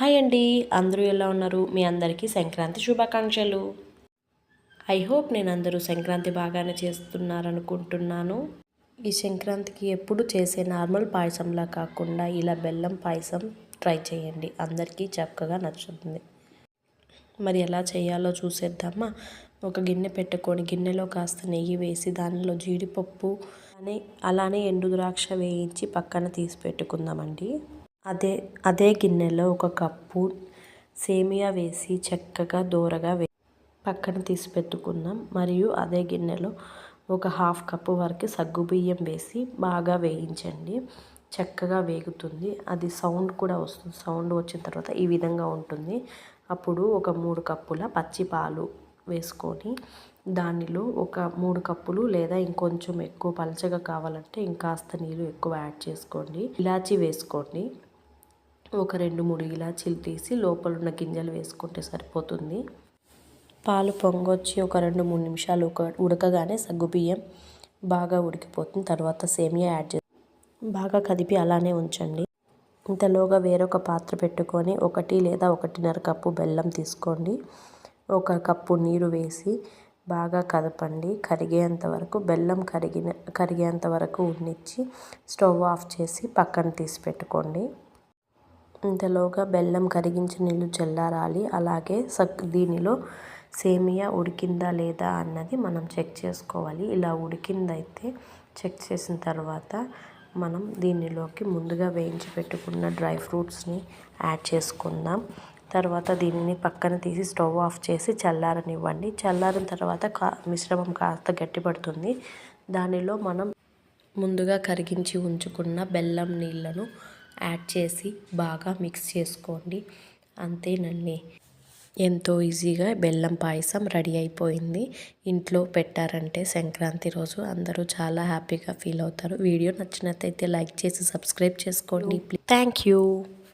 Hi అండి, అందరూ ఎలా ఉన్నారు? మీ అందరికీ సంక్రాంతి శుభాకాంక్షలు. ఐ హోప్ నేను అందరూ సంక్రాంతి బాగానే చేస్తున్నారనుకుంటున్నాను. ఈ సంక్రాంతికి ఎప్పుడు చేసే నార్మల్ పాయసంలా కాకుండా ఇలా బెల్లం పాయసం ట్రై చేయండి, అందరికీ చక్కగా నచ్చుతుంది. మరి ఎలా చేయాలో చూసేద్దామా? ఒక గిన్నె పెట్టుకొని గిన్నెలో కాస్త నెయ్యి వేసి దానిలో జీడిపప్పు అలానే ఎండు ద్రాక్ష వేయించి పక్కన తీసి పెట్టుకుందామండి. అదే గిన్నెలో ఒక కప్పు సేమియా వేసి చక్కగా దోరగా పక్కన తీసి పెట్టుకుందాం. మరియు అదే గిన్నెలో ఒక హాఫ్ కప్పు వరకు సగ్గుబియ్యం వేసి బాగా వేయించండి. చక్కగా వేగుతుంది, అది సౌండ్ కూడా వస్తుంది. సౌండ్ వచ్చిన తర్వాత ఈ విధంగా ఉంటుంది. అప్పుడు ఒక 3 కప్పుల పచ్చి పాలు వేసుకొని దానిలో ఒక 3 కప్పులు లేదా ఇంకొంచెం ఎక్కువ పలచగా కావాలంటే ఇంకాస్త నీళ్ళు ఎక్కువ యాడ్ చేసుకోండి. ఇలాచీ వేసుకోండి. ఒక 2-3 ఇలాచీలు తీసి లోపల ఉన్న గింజలు వేసుకుంటే సరిపోతుంది. పాలు పొంగొచ్చి ఒక 2-3 నిమిషాలు ఉడకగానే సగ్గుబియ్యం బాగా ఉడికిపోతుంది. తర్వాత సేమియా యాడ్ చేసి బాగా కదిపి అలానే ఉంచండి. ఇంతలోగా వేరొక పాత్ర పెట్టుకొని 1 లేదా 1.5 కప్పు బెల్లం తీసుకోండి. 1 కప్పు నీరు వేసి బాగా కదపండి. కరిగేంత వరకు బెల్లం కరిగేంత వరకు ఉన్నిచ్చి స్టవ్ ఆఫ్ చేసి పక్కన తీసి పెట్టుకోండి. ఇంతలోగా బెల్లం కరిగించిన నీళ్ళు చల్లారాలి. అలాగే దీనిలో సేమియా ఉడికిందా లేదా అన్నది మనం చెక్ చేసుకోవాలి. ఇలా ఉడికిందైతే చెక్ చేసిన తర్వాత మనం దీనిలోకి ముందుగా వేయించి పెట్టుకున్న డ్రై ఫ్రూట్స్ని యాడ్ చేసుకుందాం. తర్వాత దీనిని పక్కన తీసి స్టవ్ ఆఫ్ చేసి చల్లారనివ్వండి. చల్లారిన తర్వాత మిశ్రమం కాస్త గట్టిపడుతుంది. దానిలో మనం ముందుగా కరిగించి ఉంచుకున్న బెల్లం నీళ్ళను యాడ్ చేసి బాగా మిక్స్ చేసుకోండి. అంతేనండి, ఎంతో ఈజీగా బెల్లం పాయసం రెడీ అయిపోయింది. ఇంట్లో పెట్టారంటే సంక్రాంతి రోజు అందరూ చాలా హ్యాపీగా ఫీల్ అవుతారు. వీడియో నచ్చినట్లయితే లైక్ చేసి సబ్స్క్రైబ్ చేసుకోండి. Thank you.